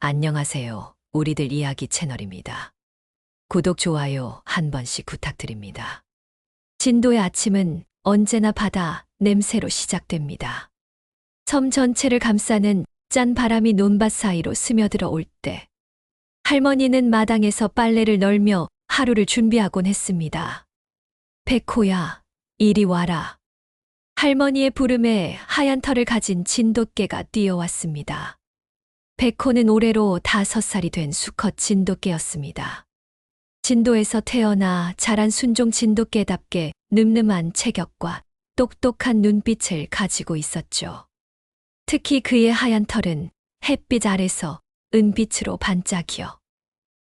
안녕하세요. 우리들 이야기 채널입니다. 구독, 좋아요 한 번씩 부탁드립니다. 진도의 아침은 언제나 바다 냄새로 시작됩니다. 섬 전체를 감싸는 짠 바람이 논밭 사이로 스며들어 올 때, 할머니는 마당에서 빨래를 널며 하루를 준비하곤 했습니다. 백호야, 이리 와라. 할머니의 부름에 하얀 털을 가진 진돗개가 뛰어왔습니다. 백호는 올해로 5살이 된 수컷 진돗개였습니다. 진도에서 태어나 자란 순종 진돗개답게 늠름한 체격과 똑똑한 눈빛을 가지고 있었죠. 특히 그의 하얀 털은 햇빛 아래서 은빛으로 반짝여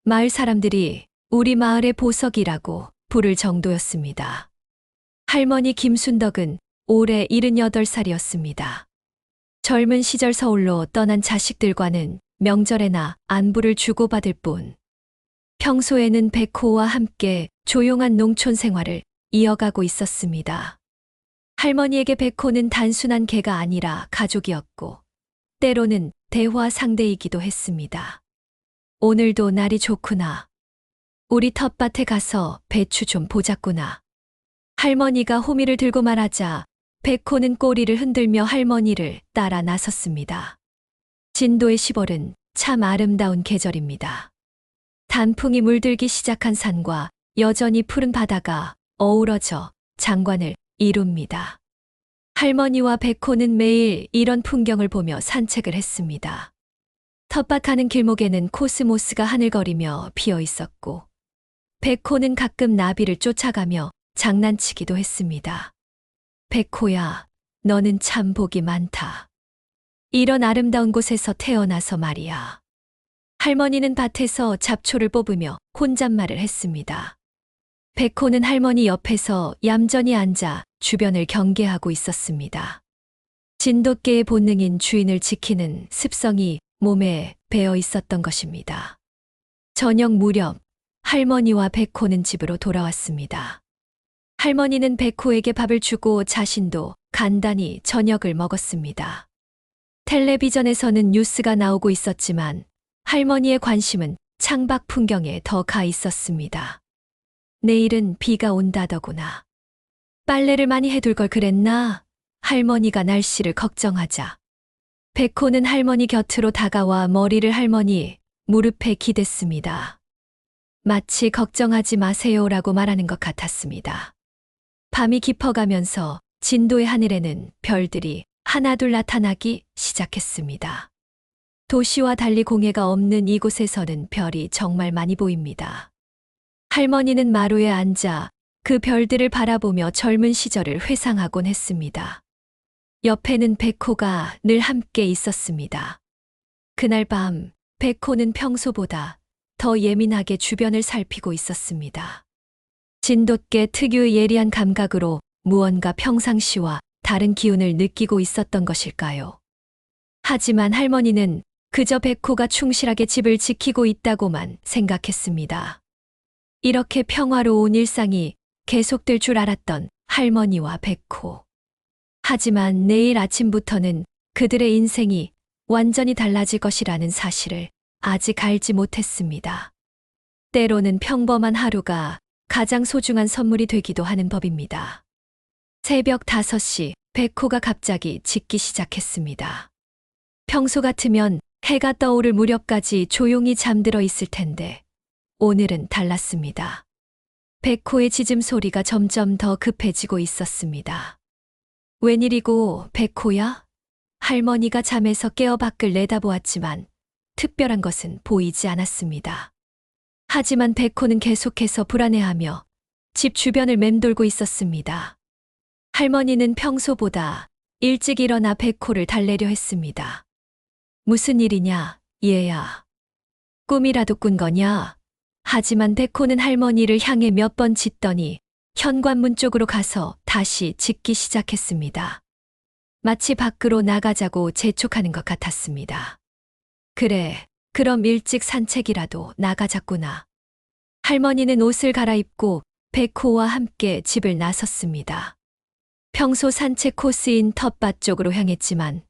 마을 사람들이 우리 마을의 보석이라고 부를 정도였습니다. 할머니 김순덕은 올해 78살이었습니다. 젊은 시절 서울로 떠난 자식들과는 명절에나 안부를 주고받을 뿐, 평소에는 백호와 함께 조용한 농촌 생활을 이어가고 있었습니다. 할머니에게 백호는 단순한 개가 아니라 가족이었고, 때로는 대화 상대이기도 했습니다. 오늘도 날이 좋구나. 우리 텃밭에 가서 배추 좀 보자꾸나. 할머니가 호미를 들고 말하자 백호는 꼬리를 흔들며 할머니를 따라 나섰습니다. 진도의 10월은 참 아름다운 계절입니다. 단풍이 물들기 시작한 산과 여전히 푸른 바다가 어우러져 장관을 이룹니다. 할머니와 백호는 매일 이런 풍경을 보며 산책을 했습니다. 텃밭 가는 길목에는 코스모스가 하늘거리며 피어 있었고, 백호는 가끔 나비를 쫓아가며 장난치기도 했습니다. 백호야, 너는 참 복이 많다. 이런 아름다운 곳에서 태어나서 말이야. 할머니는 밭에서 잡초를 뽑으며 혼잣말을 했습니다. 백호는 할머니 옆에서 얌전히 앉아 주변을 경계하고 있었습니다. 진돗개의 본능인 주인을 지키는 습성이 몸에 배어 있었던 것입니다. 저녁 무렵 할머니와 백호는 집으로 돌아왔습니다. 할머니는 백호에게 밥을 주고 자신도 간단히 저녁을 먹었습니다. 텔레비전에서는 뉴스가 나오고 있었지만 할머니의 관심은 창밖 풍경에 더 가 있었습니다. 내일은 비가 온다더구나. 빨래를 많이 해둘 걸 그랬나? 할머니가 날씨를 걱정하자 백호는 할머니 곁으로 다가와 머리를 할머니 무릎에 기댔습니다. 마치 걱정하지 마세요라고 말하는 것 같았습니다. 밤이 깊어가면서 진도의 하늘에는 별들이 하나둘 나타나기 시작했습니다. 도시와 달리 공해가 없는 이곳에서는 별이 정말 많이 보입니다. 할머니는 마루에 앉아 그 별들을 바라보며 젊은 시절을 회상하곤 했습니다. 옆에는 백호가 늘 함께 있었습니다. 그날 밤 백호는 평소보다 더 예민하게 주변을 살피고 있었습니다. 진돗개 특유의 예리한 감각으로 무언가 평상시와 다른 기운을 느끼고 있었던 것일까요? 하지만 할머니는 그저 백호가 충실하게 집을 지키고 있다고만 생각했습니다. 이렇게 평화로운 일상이 계속될 줄 알았던 할머니와 백호. 하지만 내일 아침부터는 그들의 인생이 완전히 달라질 것이라는 사실을 아직 알지 못했습니다. 때로는 평범한 하루가 가장 소중한 선물이 되기도 하는 법입니다. 새벽 5시, 백호가 갑자기 짖기 시작했습니다. 평소 같으면 해가 떠오를 무렵까지 조용히 잠들어 있을 텐데 오늘은 달랐습니다. 백호의 짖음 소리가 점점 더 급해지고 있었습니다. 웬일이고 백호야? 할머니가 잠에서 깨어 밖을 내다보았지만 특별한 것은 보이지 않았습니다. 하지만 백호는 계속해서 불안해하며 집 주변을 맴돌고 있었습니다. 할머니는 평소보다 일찍 일어나 백호를 달래려 했습니다. 무슨 일이냐, 얘야. 꿈이라도 꾼 거냐? 하지만 백호는 할머니를 향해 몇 번 짖더니 현관문 쪽으로 가서 다시 짖기 시작했습니다. 마치 밖으로 나가자고 재촉하는 것 같았습니다. 그래, 그럼 일찍 산책이라도 나가자꾸나. 할머니는 옷을 갈아입고 백호와 함께 집을 나섰습니다. 평소 산책 코스인 텃밭 쪽으로 향했지만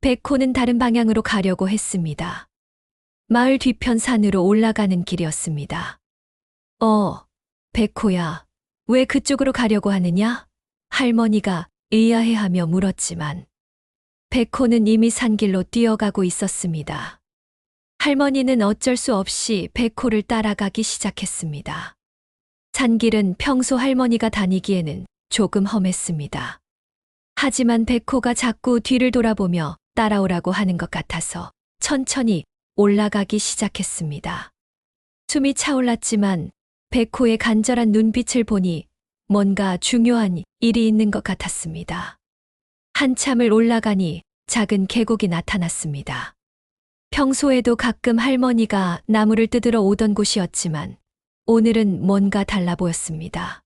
백호는 다른 방향으로 가려고 했습니다. 마을 뒤편 산으로 올라가는 길이었습니다. 백호야, 왜 그쪽으로 가려고 하느냐? 할머니가 의아해하며 물었지만 백호는 이미 산길로 뛰어가고 있었습니다. 할머니는 어쩔 수 없이 백호를 따라가기 시작했습니다. 산길은 평소 할머니가 다니기에는 조금 험했습니다. 하지만 백호가 자꾸 뒤를 돌아보며 따라오라고 하는 것 같아서 천천히 올라가기 시작했습니다. 숨이 차올랐지만 백호의 간절한 눈빛을 보니 뭔가 중요한 일이 있는 것 같았습니다. 한참을 올라가니 작은 계곡이 나타났습니다. 평소에도 가끔 할머니가 나무를 뜯으러 오던 곳이었지만 오늘은 뭔가 달라 보였습니다.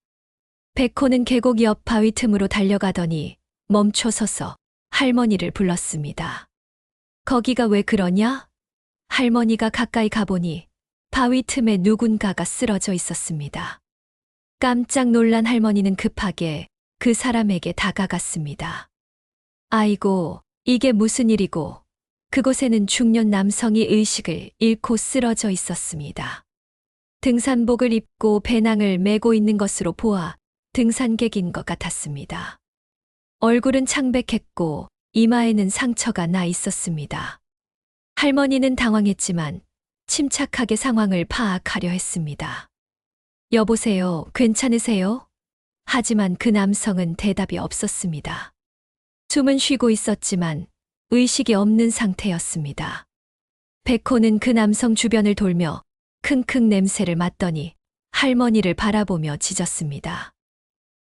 백호는 계곡 옆 바위 틈으로 달려가더니 멈춰서서 할머니를 불렀습니다. 거기가 왜 그러냐? 할머니가 가까이 가보니 바위 틈에 누군가가 쓰러져 있었습니다. 깜짝 놀란 할머니는 급하게 그 사람에게 다가갔습니다. 아이고, 이게 무슨 일이고, 그곳에는 중년 남성이 의식을 잃고 쓰러져 있었습니다. 등산복을 입고 배낭을 메고 있는 것으로 보아 등산객인 것 같았습니다. 얼굴은 창백했고 이마에는 상처가 나 있었습니다. 할머니는 당황했지만 침착하게 상황을 파악하려 했습니다. 여보세요, 괜찮으세요? 하지만 그 남성은 대답이 없었습니다. 숨은 쉬고 있었지만 의식이 없는 상태였습니다. 백호는 그 남성 주변을 돌며 킁킁 냄새를 맡더니 할머니를 바라보며 짖었습니다.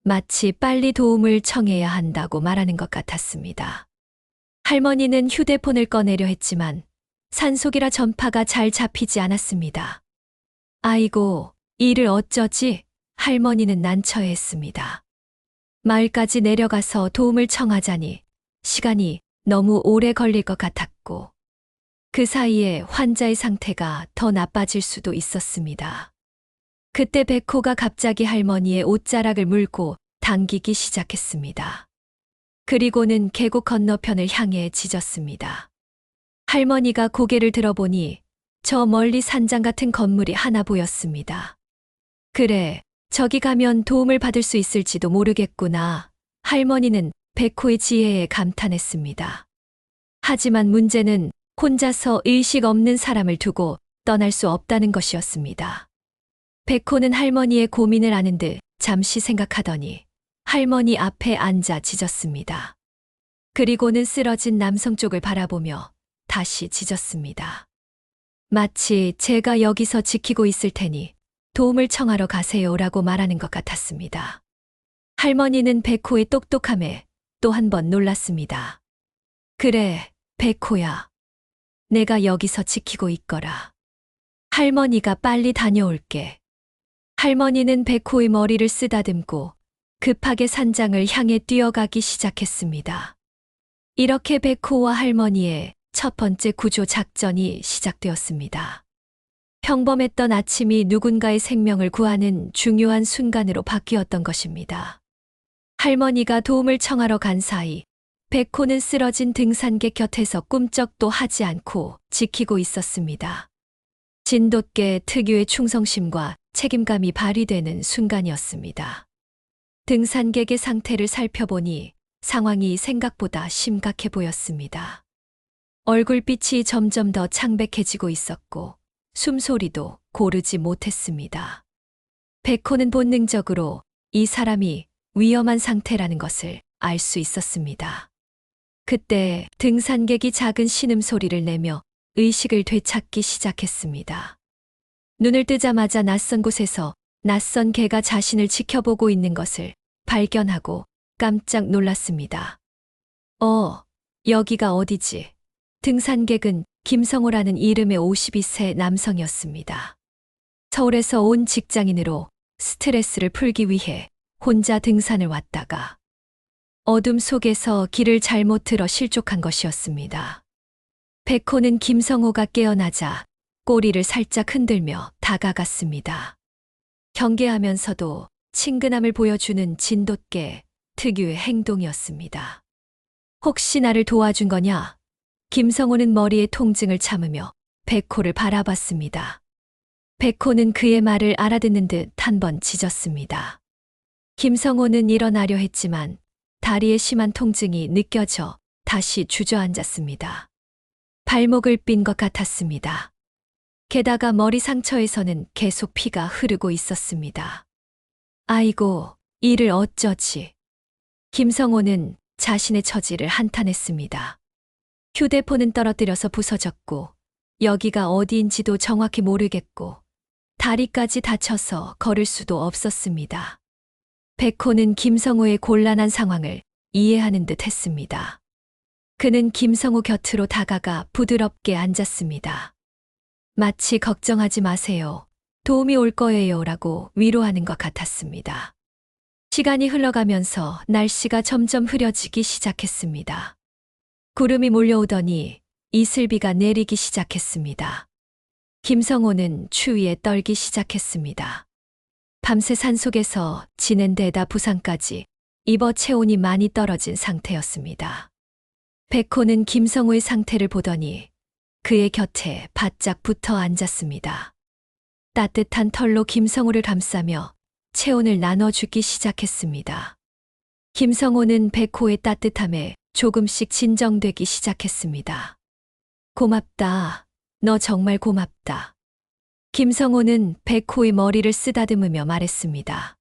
마치 빨리 도움을 청해야 한다고 말하는 것 같았습니다. 할머니는 휴대폰을 꺼내려 했지만 산속이라 전파가 잘 잡히지 않았습니다. 아이고, 이를 어쩌지? 할머니는 난처해했습니다. 마을까지 내려가서 도움을 청하자니 시간이 너무 오래 걸릴 것 같았고 그 사이에 환자의 상태가 더 나빠질 수도 있었습니다. 그때 백호가 갑자기 할머니의 옷자락을 물고 당기기 시작했습니다. 그리고는 계곡 건너편을 향해 짖었습니다. 할머니가 고개를 들어보니 저 멀리 산장 같은 건물이 하나 보였습니다. 그래, 저기 가면 도움을 받을 수 있을지도 모르겠구나. 할머니는 백호의 지혜에 감탄했습니다. 하지만 문제는 혼자서 의식 없는 사람을 두고 떠날 수 없다는 것이었습니다. 백호는 할머니의 고민을 아는 듯 잠시 생각하더니 할머니 앞에 앉아 짖었습니다. 그리고는 쓰러진 남성 쪽을 바라보며 다시 짖었습니다. 마치 제가 여기서 지키고 있을 테니 도움을 청하러 가세요라고 말하는 것 같았습니다. 할머니는 백호의 똑똑함에 또 한 번 놀랐습니다. 그래, 백호야. 내가 여기서 지키고 있거라. 할머니가 빨리 다녀올게. 할머니는 백호의 머리를 쓰다듬고 급하게 산장을 향해 뛰어가기 시작했습니다. 이렇게 백호와 할머니의 첫 번째 구조 작전이 시작되었습니다. 평범했던 아침이 누군가의 생명을 구하는 중요한 순간으로 바뀌었던 것입니다. 할머니가 도움을 청하러 간 사이 백호는 쓰러진 등산객 곁에서 꿈쩍도 하지 않고 지키고 있었습니다. 진돗개 특유의 충성심과 책임감이 발휘되는 순간이었습니다. 등산객의 상태를 살펴보니 상황이 생각보다 심각해 보였습니다. 얼굴빛이 점점 더 창백해지고 있었고 숨소리도 고르지 못했습니다. 백호는 본능적으로 이 사람이 위험한 상태라는 것을 알 수 있었습니다. 그때 등산객이 작은 신음소리를 내며 의식을 되찾기 시작했습니다. 눈을 뜨자마자 낯선 곳에서 낯선 개가 자신을 지켜보고 있는 것을 발견하고 깜짝 놀랐습니다. 여기가 어디지? 등산객은 김성호라는 이름의 52세 남성이었습니다. 서울에서 온 직장인으로 스트레스를 풀기 위해 혼자 등산을 왔다가 어둠 속에서 길을 잘못 들어 실족한 것이었습니다. 백호는 김성호가 깨어나자 꼬리를 살짝 흔들며 다가갔습니다. 경계하면서도 친근함을 보여주는 진돗개 특유의 행동이었습니다. 혹시 나를 도와준 거냐? 김성호는 머리에 통증을 참으며 백호를 바라봤습니다. 백호는 그의 말을 알아듣는 듯 한 번 짖었습니다. 김성호는 일어나려 했지만 다리에 심한 통증이 느껴져 다시 주저앉았습니다. 발목을 삔 것 같았습니다. 게다가 머리 상처에서는 계속 피가 흐르고 있었습니다. 아이고, 이를 어쩌지. 김성호는 자신의 처지를 한탄했습니다. 휴대폰은 떨어뜨려서 부서졌고, 여기가 어디인지도 정확히 모르겠고, 다리까지 다쳐서 걸을 수도 없었습니다. 백호는 김성호의 곤란한 상황을 이해하는 듯 했습니다. 그는 김성호 곁으로 다가가 부드럽게 앉았습니다. 마치 걱정하지 마세요. 도움이 올 거예요 라고 위로하는 것 같았습니다. 시간이 흘러가면서 날씨가 점점 흐려지기 시작했습니다. 구름이 몰려오더니 이슬비가 내리기 시작했습니다. 김성호는 추위에 떨기 시작했습니다. 밤새 산속에서 지낸 데다 부상까지 입어 체온이 많이 떨어진 상태였습니다. 백호는 김성호의 상태를 보더니 그의 곁에 바짝 붙어 앉았습니다. 따뜻한 털로 김성호를 감싸며 체온을 나눠주기 시작했습니다. 김성호는 백호의 따뜻함에 조금씩 진정되기 시작했습니다. 고맙다. 너 정말 고맙다. 김성호는 백호의 머리를 쓰다듬으며 말했습니다.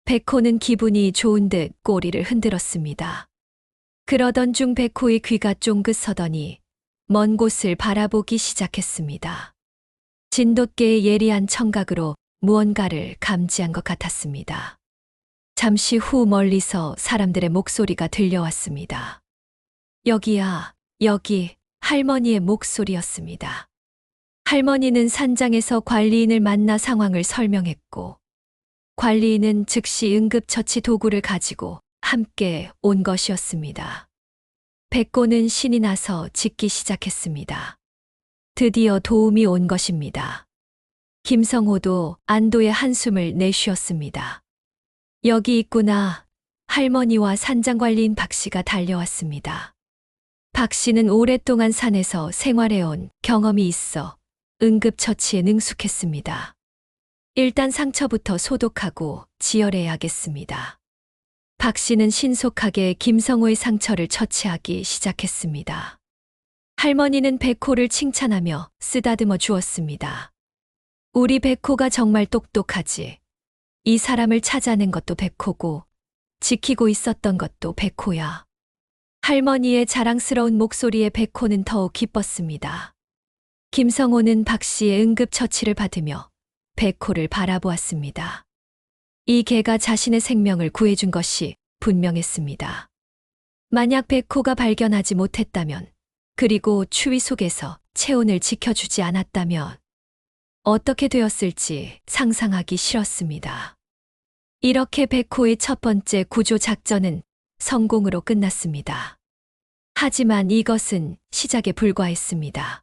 백호는 기분이 좋은 듯 꼬리를 흔들었습니다. 그러던 중 백호의 귀가 쫑긋 서더니 먼 곳을 바라보기 시작했습니다. 진돗개의 예리한 청각으로 무언가를 감지한 것 같았습니다. 잠시 후 멀리서 사람들의 목소리가 들려왔습니다. 여기야, 여기, 할머니의 목소리였습니다. 할머니는 산장에서 관리인을 만나 상황을 설명했고, 관리인은 즉시 응급처치 도구를 가지고 함께 온 것이었습니다. 백호는 신이 나서 짖기 시작했습니다. 드디어 도움이 온 것입니다. 김성호도 안도의 한숨을 내쉬었습니다. 여기 있구나. 할머니와 산장관리인 박 씨가 달려왔습니다. 박 씨는 오랫동안 산에서 생활해온 경험이 있어 응급처치에 능숙했습니다. 일단 상처부터 소독하고 지혈해야겠습니다. 박 씨는 신속하게 김성호의 상처를 처치하기 시작했습니다. 할머니는 백호를 칭찬하며 쓰다듬어 주었습니다. 우리 백호가 정말 똑똑하지. 이 사람을 찾아낸 것도 백호고, 지키고 있었던 것도 백호야. 할머니의 자랑스러운 목소리에 백호는 더욱 기뻤습니다. 김성호는 박 씨의 응급처치를 받으며 백호를 바라보았습니다. 이 개가 자신의 생명을 구해준 것이 분명했습니다. 만약 백호가 발견하지 못했다면, 그리고 추위 속에서 체온을 지켜주지 않았다면 어떻게 되었을지 상상하기 싫었습니다. 이렇게 백호의 첫 번째 구조 작전은 성공으로 끝났습니다. 하지만 이것은 시작에 불과했습니다.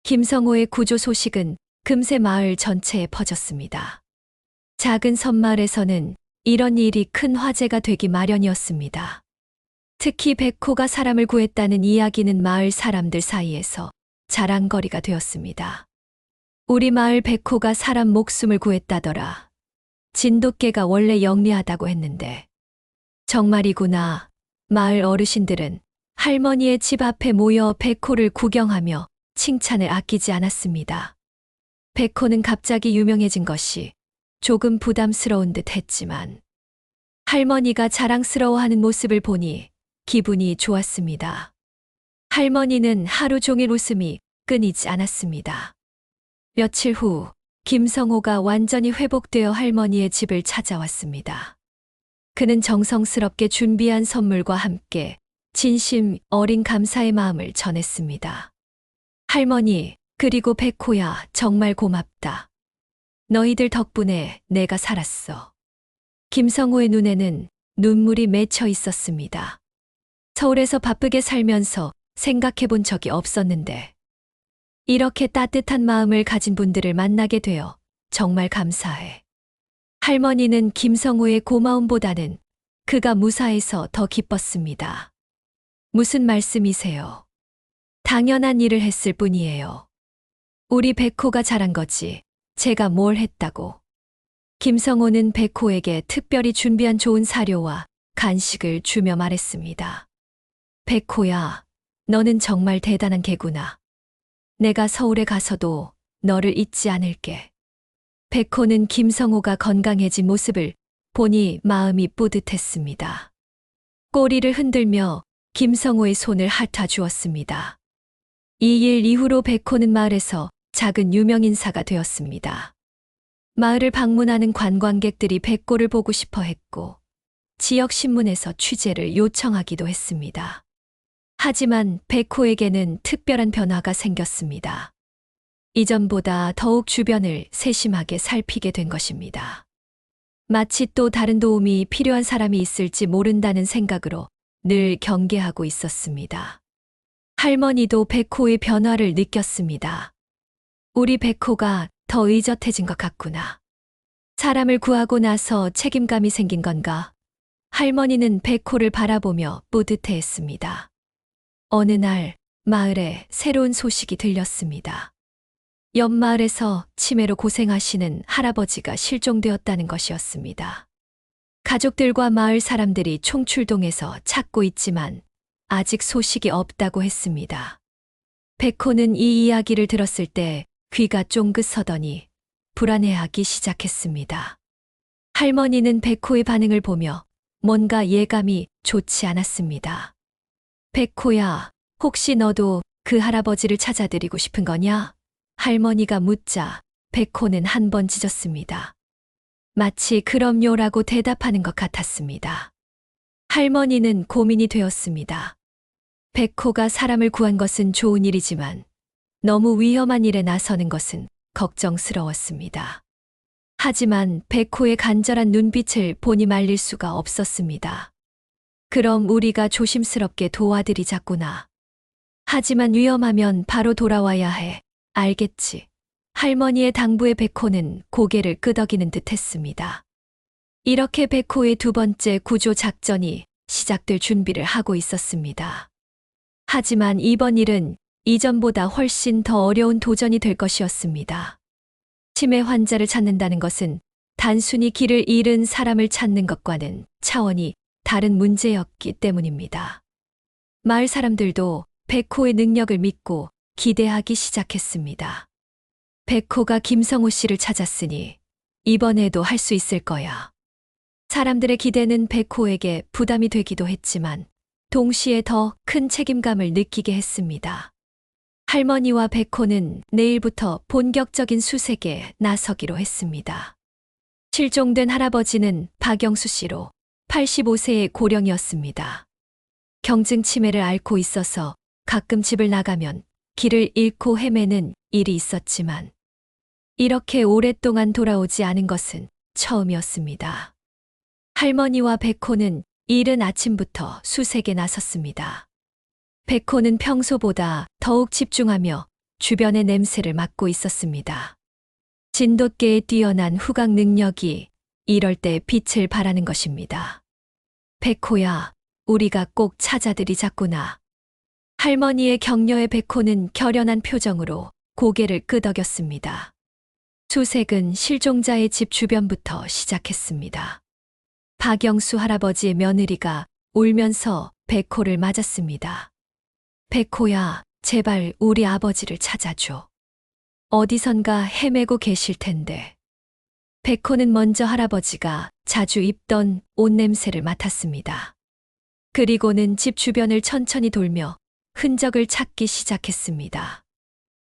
김성호의 구조 소식은 금세 마을 전체에 퍼졌습니다. 작은 섬마을에서는 이런 일이 큰 화제가 되기 마련이었습니다. 특히 백호가 사람을 구했다는 이야기는 마을 사람들 사이에서 자랑거리가 되었습니다. 우리 마을 백호가 사람 목숨을 구했다더라. 진돗개가 원래 영리하다고 했는데. 정말이구나. 마을 어르신들은 할머니의 집 앞에 모여 백호를 구경하며 칭찬을 아끼지 않았습니다. 백호는 갑자기 유명해진 것이 조금 부담스러운 듯 했지만 할머니가 자랑스러워하는 모습을 보니 기분이 좋았습니다. 할머니는 하루 종일 웃음이 끊이지 않았습니다. 며칠 후 김성호가 완전히 회복되어 할머니의 집을 찾아왔습니다. 그는 정성스럽게 준비한 선물과 함께 진심 어린 감사의 마음을 전했습니다. 할머니, 그리고 백호야, 정말 고맙다. 너희들 덕분에 내가 살았어. 김성호의 눈에는 눈물이 맺혀 있었습니다. 서울에서 바쁘게 살면서 생각해 본 적이 없었는데 이렇게 따뜻한 마음을 가진 분들을 만나게 되어 정말 감사해. 할머니는 김성호의 고마움보다는 그가 무사해서 더 기뻤습니다. 무슨 말씀이세요? 당연한 일을 했을 뿐이에요. 우리 백호가 잘한 거지. 제가 뭘 했다고. 김성호는 백호에게 특별히 준비한 좋은 사료와 간식을 주며 말했습니다. 백호야, 너는 정말 대단한 개구나. 내가 서울에 가서도 너를 잊지 않을게. 백호는 김성호가 건강해진 모습을 보니 마음이 뿌듯했습니다. 꼬리를 흔들며 김성호의 손을 핥아 주었습니다. 이 일 이후로 백호는 마을에서 작은 유명인사가 되었습니다. 마을을 방문하는 관광객들이 백호를 보고 싶어 했고, 지역 신문에서 취재를 요청하기도 했습니다. 하지만 백호에게는 특별한 변화가 생겼습니다. 이전보다 더욱 주변을 세심하게 살피게 된 것입니다. 마치 또 다른 도움이 필요한 사람이 있을지 모른다는 생각으로 늘 경계하고 있었습니다. 할머니도 백호의 변화를 느꼈습니다. 우리 백호가 더 의젓해진 것 같구나. 사람을 구하고 나서 책임감이 생긴 건가? 할머니는 백호를 바라보며 뿌듯해했습니다. 어느 날 마을에 새로운 소식이 들렸습니다. 옆 마을에서 치매로 고생하시는 할아버지가 실종되었다는 것이었습니다. 가족들과 마을 사람들이 총출동해서 찾고 있지만 아직 소식이 없다고 했습니다. 백호는 이 이야기를 들었을 때 귀가 쫑긋 서더니 불안해하기 시작했습니다. 할머니는 백호의 반응을 보며 뭔가 예감이 좋지 않았습니다. 백호야, 혹시 너도 그 할아버지를 찾아드리고 싶은 거냐? 할머니가 묻자 백호는 한 번 짖었습니다. 마치 그럼요라고 대답하는 것 같았습니다. 할머니는 고민이 되었습니다. 백호가 사람을 구한 것은 좋은 일이지만 너무 위험한 일에 나서는 것은 걱정스러웠습니다. 하지만 백호의 간절한 눈빛을 보니 말릴 수가 없었습니다. 그럼 우리가 조심스럽게 도와드리자꾸나. 하지만 위험하면 바로 돌아와야 해. 알겠지. 할머니의 당부에 백호는 고개를 끄덕이는 듯 했습니다. 이렇게 백호의 두 번째 구조 작전이 시작될 준비를 하고 있었습니다. 하지만 이번 일은 이전보다 훨씬 더 어려운 도전이 될 것이었습니다. 치매 환자를 찾는다는 것은 단순히 길을 잃은 사람을 찾는 것과는 차원이 다른 문제였기 때문입니다. 마을 사람들도 백호의 능력을 믿고 기대하기 시작했습니다. 백호가 김성호 씨를 찾았으니 이번에도 할 수 있을 거야. 사람들의 기대는 백호에게 부담이 되기도 했지만 동시에 더 큰 책임감을 느끼게 했습니다. 할머니와 백호는 내일부터 본격적인 수색에 나서기로 했습니다. 실종된 할아버지는 박영수 씨로 85세의 고령이었습니다. 경증 치매를 앓고 있어서 가끔 집을 나가면 길을 잃고 헤매는 일이 있었지만 이렇게 오랫동안 돌아오지 않은 것은 처음이었습니다. 할머니와 백호는 이른 아침부터 수색에 나섰습니다. 백호는 평소보다 더욱 집중하며 주변의 냄새를 맡고 있었습니다. 진돗개의 뛰어난 후각 능력이 이럴 때 빛을 발하는 것입니다. 백호야, 우리가 꼭 찾아드리자꾸나. 할머니의 격려에 백호는 결연한 표정으로 고개를 끄덕였습니다. 수색은 실종자의 집 주변부터 시작했습니다. 박영수 할아버지의 며느리가 울면서 백호를 맞았습니다. 백호야, 제발 우리 아버지를 찾아줘. 어디선가 헤매고 계실 텐데. 백호는 먼저 할아버지가 자주 입던 옷 냄새를 맡았습니다. 그리고는 집 주변을 천천히 돌며 흔적을 찾기 시작했습니다.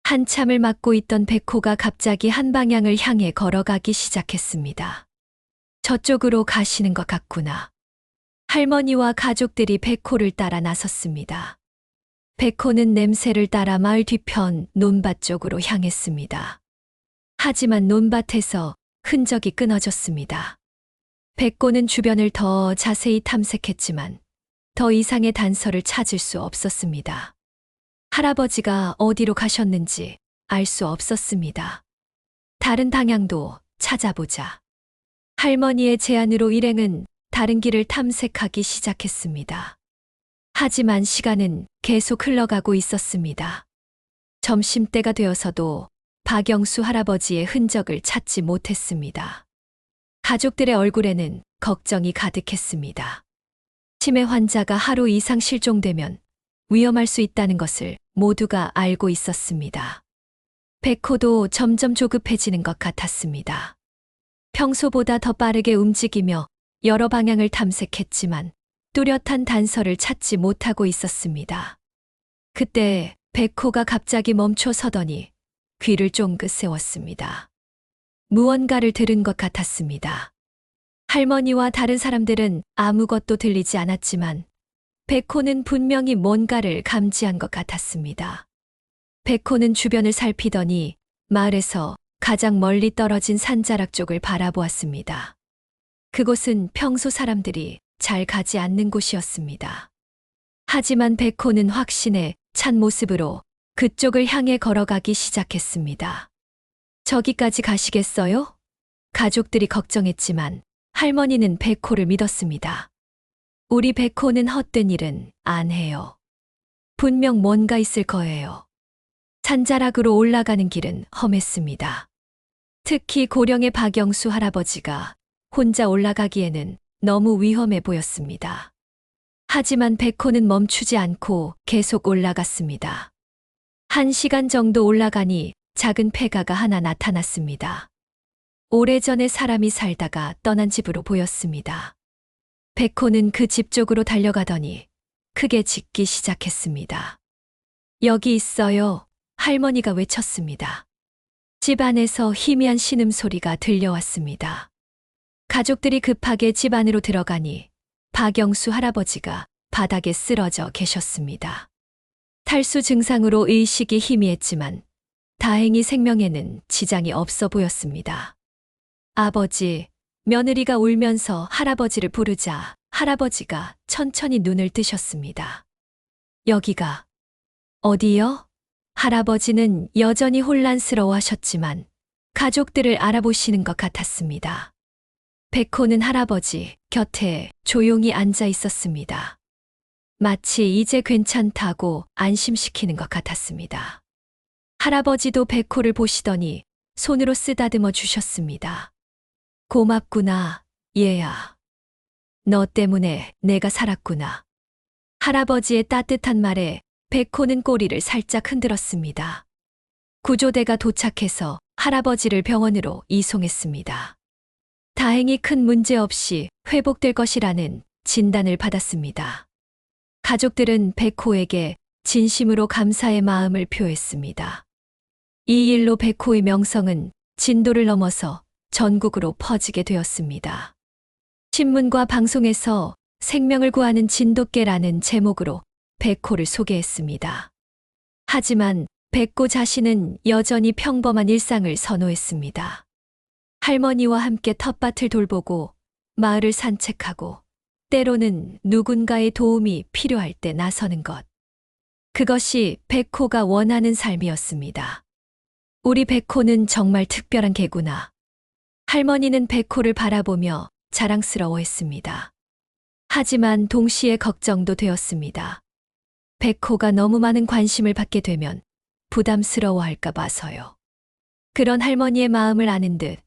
한참을 맡고 있던 백호가 갑자기 한 방향을 향해 걸어가기 시작했습니다. 저쪽으로 가시는 것 같구나. 할머니와 가족들이 백호를 따라 나섰습니다. 백호는 냄새를 따라 마을 뒤편 논밭 쪽으로 향했습니다. 하지만 논밭에서 흔적이 끊어졌습니다. 백호는 주변을 더 자세히 탐색했지만 더 이상의 단서를 찾을 수 없었습니다. 할아버지가 어디로 가셨는지 알 수 없었습니다. 다른 방향도 찾아보자. 할머니의 제안으로 일행은 다른 길을 탐색하기 시작했습니다. 하지만 시간은 계속 흘러가고 있었습니다. 점심때가 되어서도 박영수 할아버지의 흔적을 찾지 못했습니다. 가족들의 얼굴에는 걱정이 가득했습니다. 치매 환자가 하루 이상 실종되면 위험할 수 있다는 것을 모두가 알고 있었습니다. 백호도 점점 조급해지는 것 같았습니다. 평소보다 더 빠르게 움직이며 여러 방향을 탐색했지만 뚜렷한 단서를 찾지 못하고 있었습니다. 그때 백호가 갑자기 멈춰 서더니 귀를 쫑긋 세웠습니다. 무언가를 들은 것 같았습니다. 할머니와 다른 사람들은 아무것도 들리지 않았지만 백호는 분명히 뭔가를 감지한 것 같았습니다. 백호는 주변을 살피더니 마을에서 가장 멀리 떨어진 산자락 쪽을 바라보았습니다. 그곳은 평소 사람들이 잘 가지 않는 곳이었습니다. 하지만 백호는 확신에 찬 모습으로 그쪽을 향해 걸어가기 시작했습니다. 저기까지 가시겠어요? 가족들이 걱정했지만 할머니는 백호를 믿었습니다. 우리 백호는 헛된 일은 안 해요. 분명 뭔가 있을 거예요. 산자락으로 올라가는 길은 험했습니다. 특히 고령의 박영수 할아버지가 혼자 올라가기에는 너무 위험해 보였습니다. 하지만 백호는 멈추지 않고 계속 올라갔습니다. 1시간 정도 올라가니 작은 폐가가 하나 나타났습니다. 오래전에 사람이 살다가 떠난 집으로 보였습니다. 백호는 그 집 쪽으로 달려가더니 크게 짖기 시작했습니다. 여기 있어요. 할머니가 외쳤습니다. 집 안에서 희미한 신음소리가 들려왔습니다. 가족들이 급하게 집 안으로 들어가니 박영수 할아버지가 바닥에 쓰러져 계셨습니다. 탈수 증상으로 의식이 희미했지만 다행히 생명에는 지장이 없어 보였습니다. 아버지, 며느리가 울면서 할아버지를 부르자 할아버지가 천천히 눈을 뜨셨습니다. 여기가 어디요? 할아버지는 여전히 혼란스러워 하셨지만 가족들을 알아보시는 것 같았습니다. 백호는 할아버지 곁에 조용히 앉아 있었습니다. 마치 이제 괜찮다고 안심시키는 것 같았습니다. 할아버지도 백호를 보시더니 손으로 쓰다듬어 주셨습니다. 고맙구나, 얘야. 너 때문에 내가 살았구나. 할아버지의 따뜻한 말에 백호는 꼬리를 살짝 흔들었습니다. 구조대가 도착해서 할아버지를 병원으로 이송했습니다. 다행히 큰 문제 없이 회복될 것이라는 진단을 받았습니다. 가족들은 백호에게 진심으로 감사의 마음을 표했습니다. 이 일로 백호의 명성은 진도를 넘어서 전국으로 퍼지게 되었습니다. 신문과 방송에서 생명을 구하는 진돗개라는 제목으로 백호를 소개했습니다. 하지만 백호 자신은 여전히 평범한 일상을 선호했습니다. 할머니와 함께 텃밭을 돌보고 마을을 산책하고 때로는 누군가의 도움이 필요할 때 나서는 것. 그것이 백호가 원하는 삶이었습니다. 우리 백호는 정말 특별한 개구나. 할머니는 백호를 바라보며 자랑스러워했습니다. 하지만 동시에 걱정도 되었습니다. 백호가 너무 많은 관심을 받게 되면 부담스러워할까 봐서요. 그런 할머니의 마음을 아는 듯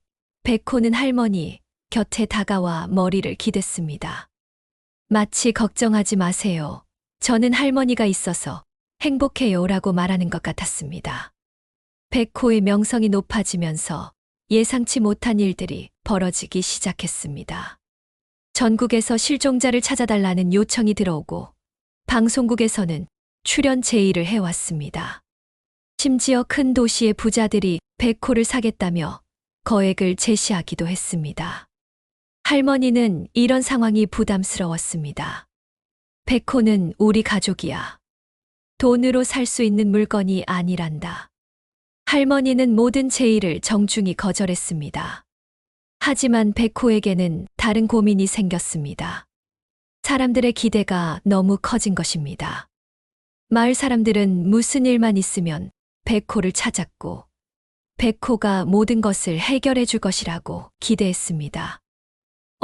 백호는 할머니 곁에 다가와 머리를 기댔습니다. 마치 걱정하지 마세요. 저는 할머니가 있어서 행복해요 라고 말하는 것 같았습니다. 백호의 명성이 높아지면서 예상치 못한 일들이 벌어지기 시작했습니다. 전국에서 실종자를 찾아달라는 요청이 들어오고 방송국에서는 출연 제의를 해왔습니다. 심지어 큰 도시의 부자들이 백호를 사겠다며 거액을 제시하기도 했습니다. 할머니는 이런 상황이 부담스러웠습니다. 백호는 우리 가족이야. 돈으로 살 수 있는 물건이 아니란다. 할머니는 모든 제의를 정중히 거절했습니다. 하지만 백호에게는 다른 고민이 생겼습니다. 사람들의 기대가 너무 커진 것입니다. 마을 사람들은 무슨 일만 있으면 백호를 찾았고 백호가 모든 것을 해결해 줄 것이라고 기대했습니다.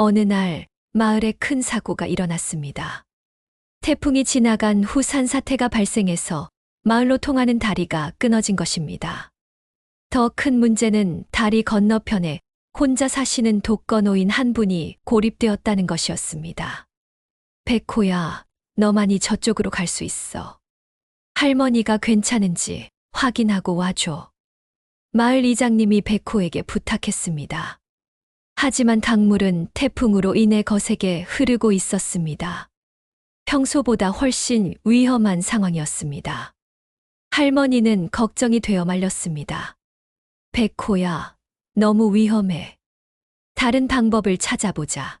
어느 날 마을에 큰 사고가 일어났습니다. 태풍이 지나간 후 산사태가 발생해서 마을로 통하는 다리가 끊어진 것입니다. 더 큰 문제는 다리 건너편에 혼자 사시는 독거노인 한 분이 고립되었다는 것이었습니다. 백호야, 너만이 저쪽으로 갈 수 있어. 할머니가 괜찮은지 확인하고 와줘. 마을 이장님이 백호에게 부탁했습니다. 하지만 강물은 태풍으로 인해 거세게 흐르고 있었습니다. 평소보다 훨씬 위험한 상황이었습니다. 할머니는 걱정이 되어 말렸습니다. 백호야, 너무 위험해. 다른 방법을 찾아보자.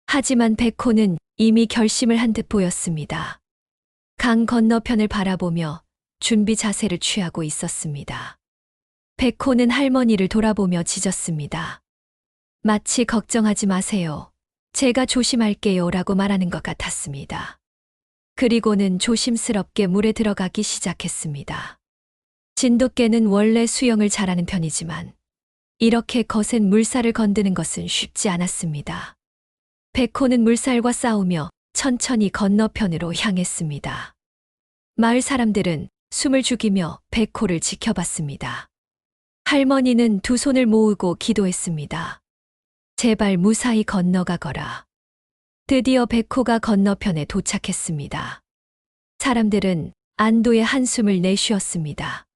하지만 백호는 이미 결심을 한 듯 보였습니다. 강 건너편을 바라보며 준비 자세를 취하고 있었습니다. 백호는 할머니를 돌아보며 짖었습니다. 마치 걱정하지 마세요. 제가 조심할게요 라고 말하는 것 같았습니다. 그리고는 조심스럽게 물에 들어가기 시작했습니다. 진돗개는 원래 수영을 잘하는 편이지만 이렇게 거센 물살을 건드는 것은 쉽지 않았습니다. 백호는 물살과 싸우며 천천히 건너편으로 향했습니다. 마을 사람들은 숨을 죽이며 백호를 지켜봤습니다. 할머니는 두 손을 모으고 기도했습니다. 제발 무사히 건너가거라. 드디어 백호가 건너편에 도착했습니다. 사람들은 안도의 한숨을 내쉬었습니다.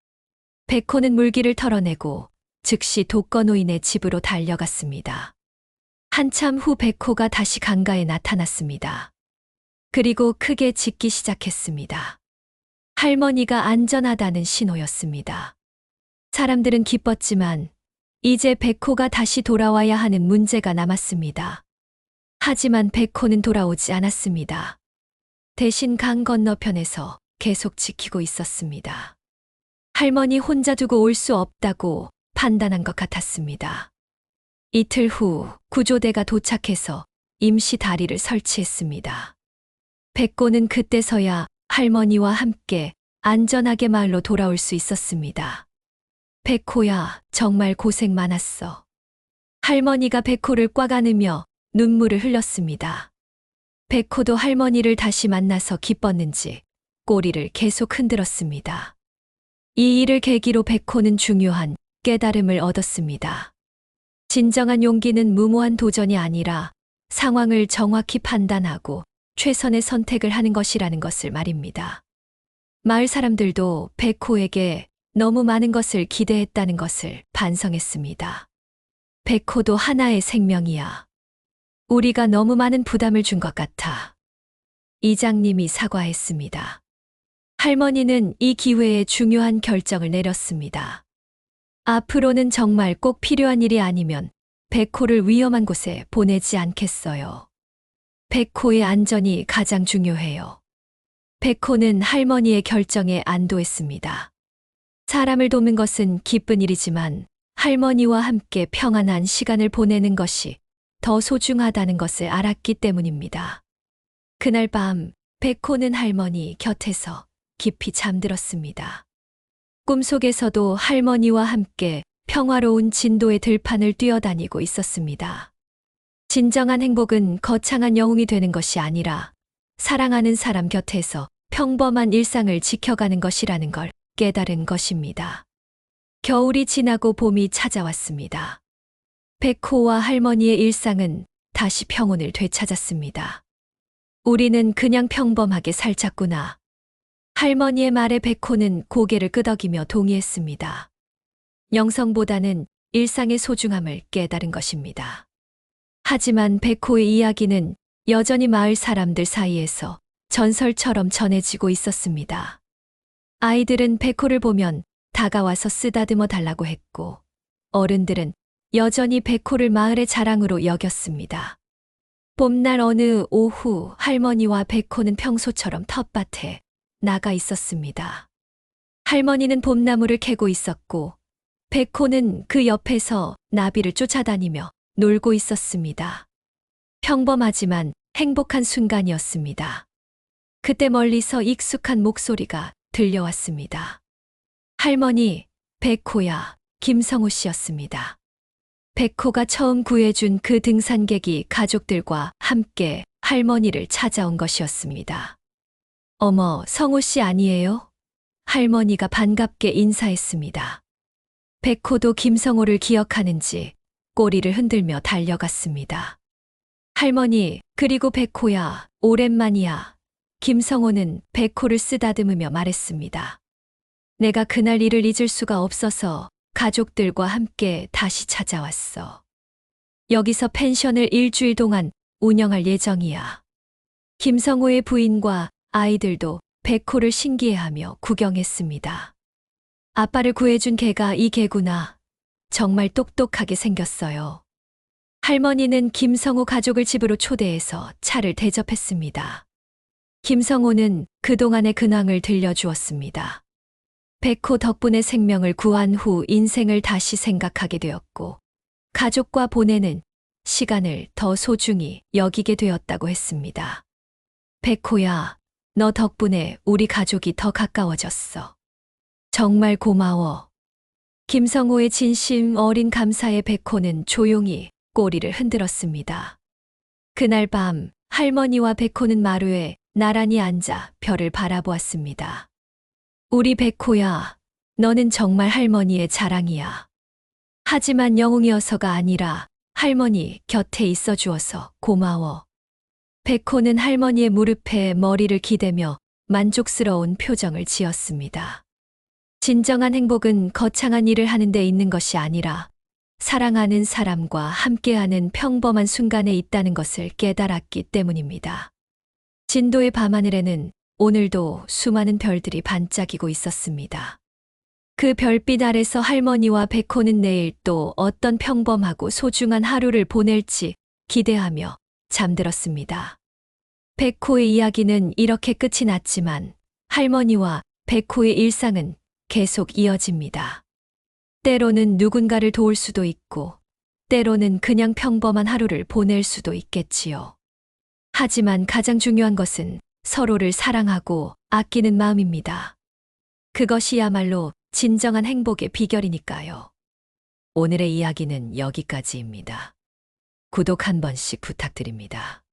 백호는 물기를 털어내고 즉시 독거노인의 집으로 달려갔습니다. 한참 후 백호가 다시 강가에 나타났습니다. 그리고 크게 짖기 시작했습니다. 할머니가 안전하다는 신호였습니다. 사람들은 기뻤지만 이제 백호가 다시 돌아와야 하는 문제가 남았습니다. 하지만 백호는 돌아오지 않았습니다. 대신 강 건너편에서 계속 지키고 있었습니다. 할머니 혼자 두고 올 수 없다고 판단한 것 같았습니다. 이틀 후 구조대가 도착해서 임시 다리를 설치했습니다. 백호는 그때서야 할머니와 함께 안전하게 마을로 돌아올 수 있었습니다. 백호야, 정말 고생 많았어. 할머니가 백호를 꽉 안으며 눈물을 흘렸습니다. 백호도 할머니를 다시 만나서 기뻤는지 꼬리를 계속 흔들었습니다. 이 일을 계기로 백호는 중요한 깨달음을 얻었습니다. 진정한 용기는 무모한 도전이 아니라 상황을 정확히 판단하고 최선의 선택을 하는 것이라는 것을 말입니다. 마을 사람들도 백호에게 너무 많은 것을 기대했다는 것을 반성했습니다. 백호도 하나의 생명이야. 우리가 너무 많은 부담을 준 것 같아. 이장님이 사과했습니다. 할머니는 이 기회에 중요한 결정을 내렸습니다. 앞으로는 정말 꼭 필요한 일이 아니면 백호를 위험한 곳에 보내지 않겠어요. 백호의 안전이 가장 중요해요. 백호는 할머니의 결정에 안도했습니다. 사람을 돕는 것은 기쁜 일이지만 할머니와 함께 평안한 시간을 보내는 것이 더 소중하다는 것을 알았기 때문입니다. 그날 밤 백호는 할머니 곁에서 깊이 잠들었습니다. 꿈속에서도 할머니와 함께 평화로운 진도의 들판을 뛰어다니고 있었습니다. 진정한 행복은 거창한 영웅이 되는 것이 아니라 사랑하는 사람 곁에서 평범한 일상을 지켜가는 것이라는 걸 깨달은 것입니다. 겨울이 지나고 봄이 찾아왔습니다. 백호와 할머니의 일상은 다시 평온을 되찾았습니다. 우리는 그냥 평범하게 살았구나. 할머니의 말에 백호는 고개를 끄덕이며 동의했습니다. 영성보다는 일상의 소중함을 깨달은 것입니다. 하지만 백호의 이야기는 여전히 마을 사람들 사이에서 전설처럼 전해지고 있었습니다. 아이들은 백호를 보면 다가와서 쓰다듬어 달라고 했고, 어른들은 여전히 백호를 마을의 자랑으로 여겼습니다. 봄날 어느 오후 할머니와 백호는 평소처럼 텃밭에 나가 있었습니다. 할머니는 봄나무를 캐고 있었고, 백호는 그 옆에서 나비를 쫓아다니며 놀고 있었습니다. 평범하지만 행복한 순간이었습니다. 그때 멀리서 익숙한 목소리가 들려왔습니다. 할머니, 백호야, 김성호 씨였습니다. 백호가 처음 구해준 그 등산객이 가족들과 함께 할머니를 찾아온 것이었습니다. 어머, 성호 씨 아니에요? 할머니가 반갑게 인사했습니다. 백호도 김성호를 기억하는지 꼬리를 흔들며 달려갔습니다. 할머니, 그리고 백호야, 오랜만이야. 김성호는 백호를 쓰다듬으며 말했습니다. 내가 그날 일을 잊을 수가 없어서 가족들과 함께 다시 찾아왔어. 여기서 펜션을 일주일 동안 운영할 예정이야. 김성호의 부인과 아이들도 백호를 신기해하며 구경했습니다. 아빠를 구해준 개가 이 개구나. 정말 똑똑하게 생겼어요. 할머니는 김성호 가족을 집으로 초대해서 차를 대접했습니다. 김성호는 그동안의 근황을 들려주었습니다. 백호 덕분에 생명을 구한 후 인생을 다시 생각하게 되었고, 가족과 보내는 시간을 더 소중히 여기게 되었다고 했습니다. 백호야, 너 덕분에 우리 가족이 더 가까워졌어. 정말 고마워. 김성호의 진심 어린 감사에 백호는 조용히 꼬리를 흔들었습니다. 그날 밤 할머니와 백호는 마루에 나란히 앉아 별을 바라보았습니다. 우리 백호야, 너는 정말 할머니의 자랑이야. 하지만 영웅이어서가 아니라 할머니 곁에 있어 주어서 고마워. 백호는 할머니의 무릎에 머리를 기대며 만족스러운 표정을 지었습니다. 진정한 행복은 거창한 일을 하는 데 있는 것이 아니라 사랑하는 사람과 함께하는 평범한 순간에 있다는 것을 깨달았기 때문입니다. 진도의 밤하늘에는 오늘도 수많은 별들이 반짝이고 있었습니다. 그 별빛 아래서 할머니와 백호는 내일 또 어떤 평범하고 소중한 하루를 보낼지 기대하며 잠들었습니다. 백호의 이야기는 이렇게 끝이 났지만 할머니와 백호의 일상은 계속 이어집니다. 때로는 누군가를 도울 수도 있고, 때로는 그냥 평범한 하루를 보낼 수도 있겠지요. 하지만 가장 중요한 것은 서로를 사랑하고 아끼는 마음입니다. 그것이야말로 진정한 행복의 비결이니까요. 오늘의 이야기는 여기까지입니다. 구독 한 번씩 부탁드립니다.